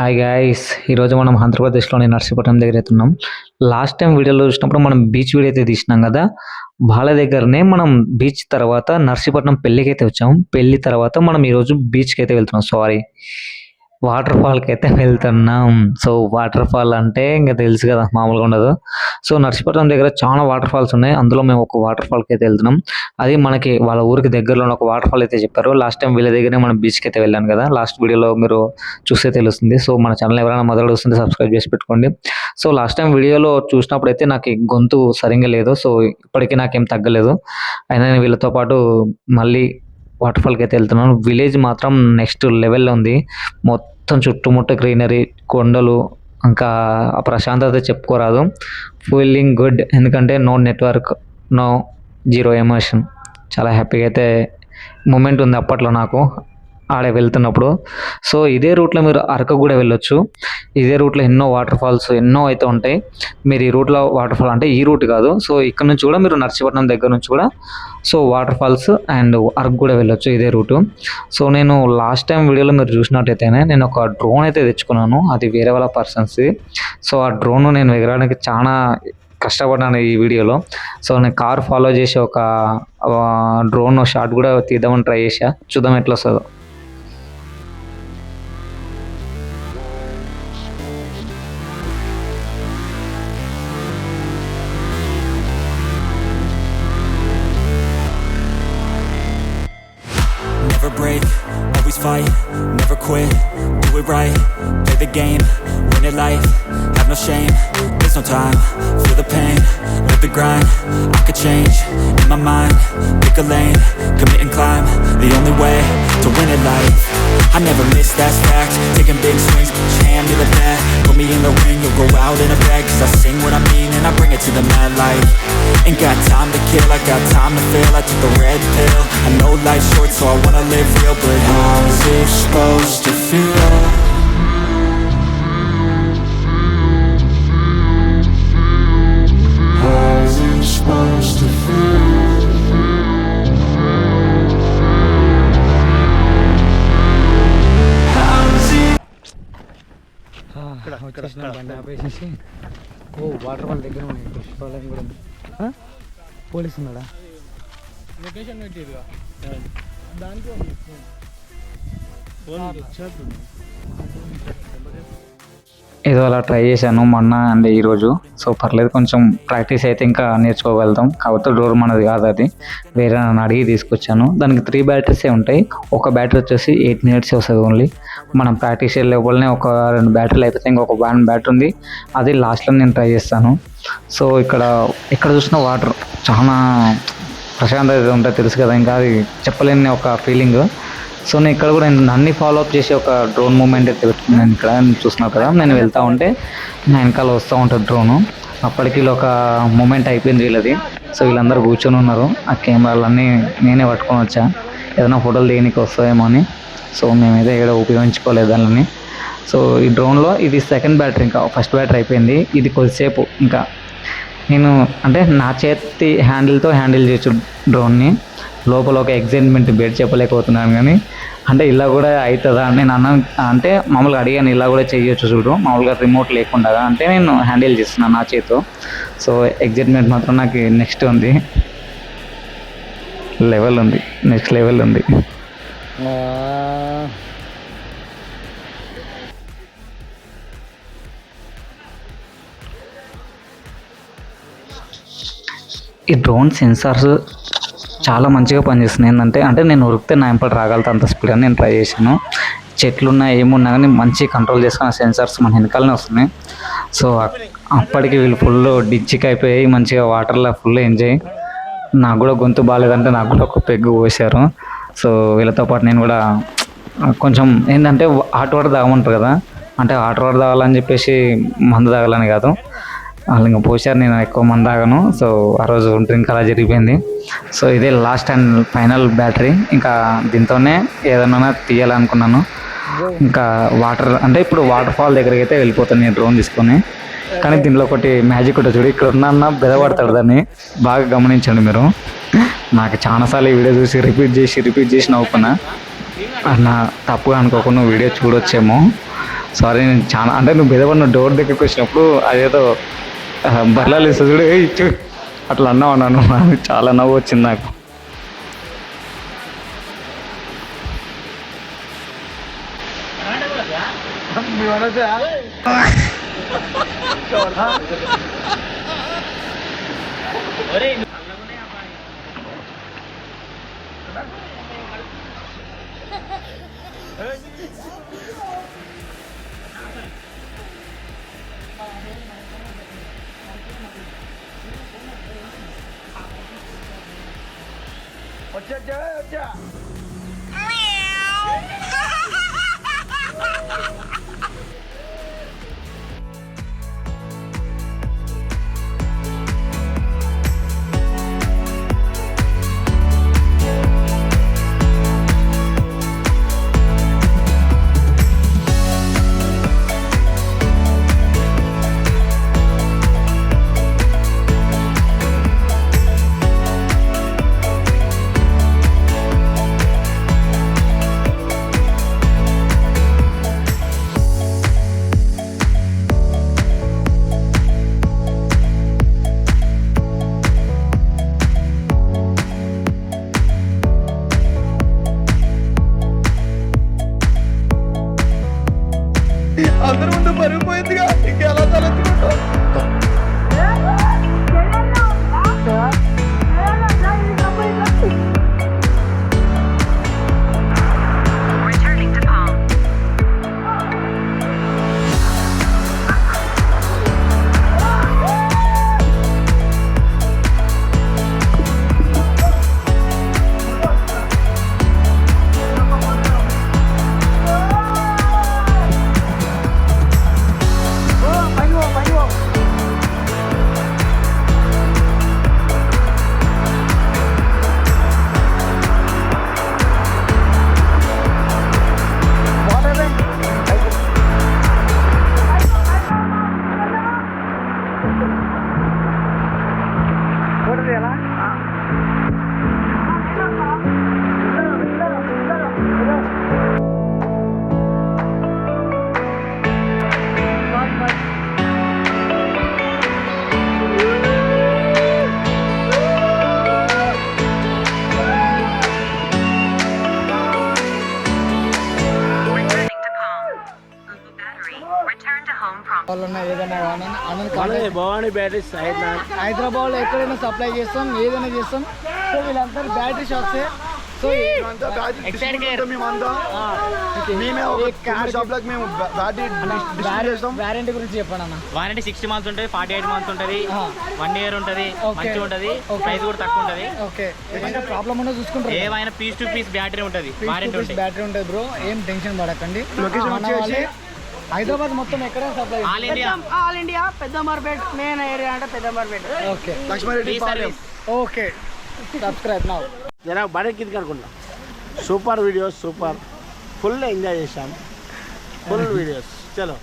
Hi guys, ఈరోజు మనం ఆంధ్రప్రదేశ్లోని నర్సీపట్నం దగ్గర అయితే ఉన్నాం. లాస్ట్ టైం వీడియోలో చూసినప్పుడు మనం బీచ్ వీడియో అయితే తీసినాం కదా. వాళ్ళ దగ్గరనే మనం బీచ్ తర్వాత నర్సీపట్నం పెళ్ళికి అయితే వచ్చాం. పెళ్ళి తర్వాత మనం ఈరోజు బీచ్కి అయితే వెళ్తున్నాం. వాటర్ ఫాల్కి అయితే వెళ్తున్నాం. సో వాటర్ ఫాల్ అంటే ఇంకా తెలుసు కదా, మామూలుగా ఉండదు. సో నర్సీపట్నం దగ్గర చాలా వాటర్ ఫాల్స్ ఉన్నాయి. అందులో మేము ఒక వాటర్ ఫాల్కి అయితే వెళ్తున్నాం. అది మనకి వాళ్ళ ఊరికి దగ్గరలో ఒక వాటర్ ఫాల్ అయితే చెప్పారు. లాస్ట్ టైం వీళ్ళ దగ్గరనే మనం బీచ్కి అయితే వెళ్ళాను కదా, లాస్ట్ వీడియోలో మీరు చూస్తే తెలుస్తుంది. సో మన ఛానల్ ఎవరైనా మొదలు వస్తుంది సబ్స్క్రైబ్ చేసి పెట్టుకోండి. సో లాస్ట్ టైం వీడియోలో చూసినప్పుడు అయితే నాకు గొంతు సరిగ్గా లేదు. సో ఇప్పటికీ నాకేం తగ్గలేదు. అయినా నేను వీళ్ళతో పాటు మళ్ళీ వాటర్ ఫాల్కి అయితే వెళ్తున్నాను. విలేజ్ మాత్రం నెక్స్ట్ లెవెల్లో ఉంది. మొత్తం చుట్టుముట్టు గ్రీనరీ, కొండలు, ఇంకా ఆ ప్రశాంతత చెప్పుకోరాదు. ఫీలింగ్ గుడ్, ఎందుకంటే no network, no zero emotion. చాలా హ్యాపీగా అయితే మూమెంట్ ఉంది అప్పట్లో నాకు ఆడే వెళ్తున్నప్పుడు. సో ఇదే రూట్లో మీరు అరకు కూడా వెళ్ళొచ్చు. ఇదే రూట్లో ఎన్నో వాటర్ ఫాల్స్ ఎన్నో అయితే ఉంటాయి. మీరు ఈ రూట్లో వాటర్ ఫాల్ అంటే ఈ రూట్ కాదు. సో ఇక్కడ నుంచి కూడా మీరు నర్సీపట్నం దగ్గర నుంచి కూడా so waterfalls and Araku కూడా వెళ్ళొచ్చు ఇదే రూటు. సో నేను లాస్ట్ టైం వీడియోలో మీరు చూసినట్టయితేనే నేను ఒక డ్రోన్ అయితే తెచ్చుకున్నాను. అది వేరే వాళ్ళ పర్సన్స్ది. సో ఆ డ్రోన్ నేను ఎగరడానికి చాలా కష్టపడ్డాను ఈ వీడియోలో. సో నేను కార్ ఫాలో చేసి ఒక డ్రోన్ షాట్ కూడా తీద్దామని ట్రై చేసా. చూద్దాం ఎట్లా వస్తుందో. Never break, always fight, never quit, do it right, play the game, win it life, have no shame, there's no time, feel the pain, live the grind, I could change, in my mind, pick a lane, commit and climb, the only way to win it life. I never miss, that's fact, taking big swings, put your hand to the bat, put me in the ring, you'll go out in a bag, cause I sing what I mean and I bring it to the mad light. Ain't got time to kill, I got time to feel, I took the red pill, I know life's short so I wanna live real, but how's it supposed to feel? How's it supposed to feel? వచ్చేసిన బండి ఆపేసేసి water fall దగ్గర ఉన్నాయి. పుష్పాలయం కూడా ఉంది. Police ఉన్నాడా? Location పెట్టిరుగా దానికి ఏదో అలా ట్రై చేశాను మొన్న అండ్ ఈరోజు. సో పర్లేదు, కొంచెం ప్రాక్టీస్ అయితే ఇంకా నేర్చుకోగలుగుతాం. కాకపోతే డోర్ మనది కాదు, అది వేరే నన్ను అడిగి తీసుకొచ్చాను. దానికి 3 బ్యాటరీసే ఉంటాయి. ఒక బ్యాటరీ వచ్చేసి 8 minutes వస్తుంది ఓన్లీ. మనం ప్రాక్టీస్ చేసే లోపలనే ఒక 2 బ్యాటరీలు అయిపోతే ఇంకొక 1 బ్యాటరీ ఉంది. అది లాస్ట్లో నేను ట్రై చేస్తాను. సో ఇక్కడ చూసిన వాటర్ చాలా ప్రశాంతత ఉంటుంది, తెలుసు కదా. ఇంకా అది చెప్పలేని ఒక ఫీలింగ్. సో నేను ఇక్కడ కూడా అన్ని ఫాలో అప్ చేసి ఒక డ్రోన్ మూమెంట్ అయితే పెట్టుకున్నాను. ఇక్కడ చూస్తున్నాను కదా, నేను వెళ్తూ ఉంటే నా వెనకాల వస్తూ ఉంటుంది డ్రోను. అప్పటికి ఒక మూమెంట్ అయిపోయింది వీళ్ళది. సో వీళ్ళందరూ కూర్చొని ఉన్నారు. ఆ కెమెరాలన్నీ నేనే పట్టుకొని వచ్చా, ఏదైనా ఫోటోలు తీయడానికి వస్తాయేమో అని. సో మేమైతే ఇక్కడ ఉపయోగించుకోలేదు దానిని. సో ఈ డ్రోన్లో ఇది సెకండ్ బ్యాటరీ, ఇంకా ఫస్ట్ బ్యాటరీ అయిపోయింది. ఇది కొద్దిసేపు ఇంకా నేను అంటే నా చేతి హ్యాండిల్తో హ్యాండిల్ చేయొచ్చు డ్రోన్ని. లోపల ఒక ఎగ్జైట్మెంట్ బెడ్ చెప్పలేకపోతున్నాను, కానీ అంటే ఇలా కూడా అవుతుందా అని నేను అన్నాను. అంటే మామూలుగా అడిగాను, ఇలా కూడా చేయొచ్చు చూడు మామూలుగా రిమోట్ లేకుండా అంటే నేను హ్యాండిల్ చేస్తున్నాను నా చేతితో. సో ఎగ్జైట్మెంట్ మాత్రం నాకు నెక్స్ట్ ఉంది, లెవెల్ ఉంది, నెక్స్ట్ లెవెల్ ఉంది. ఈ డ్రోన్ సెన్సార్స్ చాలా మంచిగా పనిచేస్తున్నాయి. అంటే నేను ఉరికితే నా ఎంపటి రాగలుగుతా అంత స్పీడ్ అని నేను ట్రై చేశాను. చెట్లున్నా ఏమున్నా కానీ మంచి కంట్రోల్ చేసుకున్న సెన్సార్స్ మన వెనకాలనే వస్తున్నాయి. సో అప్పటికి వీళ్ళు ఫుల్ డిచ్చిక్ అయిపోయి మంచిగా వాటర్లో ఫుల్ ఎంజాయ్. నాకు కూడా గొంతు బాగాలేదంటే నాకు కూడా ఒక పెగ్గు పోసారు. సో వీళ్ళతో పాటు నేను కూడా కొంచెం ఏంటంటే హాట్ వాటర్ తాగమంటారు కదా, అంటే హాట్ వాటర్ తాగాలని చెప్పేసి మందు తాగాలని కాదు, వాళ్ళు ఇంకా పోసారు. నేను ఎక్కువ మంది తాగను. సో ఆ రోజు డ్రింక్ అలా జరిగిపోయింది. సో ఇదే లాస్ట్ అండ్ ఫైనల్ బ్యాటరీ. ఇంకా దీంతోనే ఏదైనా తీయాలనుకున్నాను. ఇంకా వాటర్ అంటే ఇప్పుడు వాటర్ ఫాల్ దగ్గరికి అయితే వెళ్ళిపోతాను నేను డ్రోన్ తీసుకొని. కానీ దీనిలో ఒకటి మ్యాజిక్ ఉంటుంది చూడు, ఇక్కడ ఉన్న బెదపడతాడు, దాన్ని బాగా గమనించండి మీరు. నాకు చాలాసార్లు ఈ వీడియో చూసి రిపీట్ చేసి నవ్వుకున్నా. నా తప్పుగా అనుకోకుండా వీడియో చూడొచ్చేమో. సారీ నేను చాలా అంటే నువ్వు బెదపడిన డోర్ దగ్గరికి వచ్చినప్పుడు అదేదో బర్లాలు ఇస్తా చూడు "ఏయ్, చూ" అట్లా అన్నావు నన్ను చాలా నవ్వు వచ్చింది నాకు. అందరి ముందు పరిగిపోయిందిగా ఇంకెలా తలెత్తుకుంటావు? Returning to Palm. Returning to Palm. Battery. Return to home prompt. ఏదైనా కానీ భవానీ బ్యాటరీస్ హైదరాబాద్ లో ఎక్కడైనా సప్లై చేస్తాం, ఏదైనా చేస్తాం. సో వీళ్ళందరూ బ్యాటరీ షాప్సే. సో వారంటీ గురించి చెప్పండి అన్న. వారంటీ 60 మంత్స్ ఉంటుంది, 48 మంత్స్ ఉంటుంది, 1 year ఉంటుంది, మంచిగా ఉంటుంది, ప్రైస్ కూడా తక్కువ ఉంటుంది. ఓకే, ఏమైనా ప్రాబ్లం ఉందో చూసుకుంటారు. ఏమైనా పీస్ టు పీస్ బ్యాటరీ ఉంటుంది, వారంటీ ఉంటుంది. బ్యాటరీ ఉంటుంది బ్రో, ఏం టెన్షన్ పడకండి. హైదరాబాద్ మొత్తం ఎక్కడ supply? All India Peddamberpet main area అంటే Peddamberpet. Okay free service. Okay, subscribe now. జనాభా బడే కిందకి అనుకుంటున్నాం. Super videos, super full enjoy చేశాం. ఫుల్ వీడియోస్ చలో.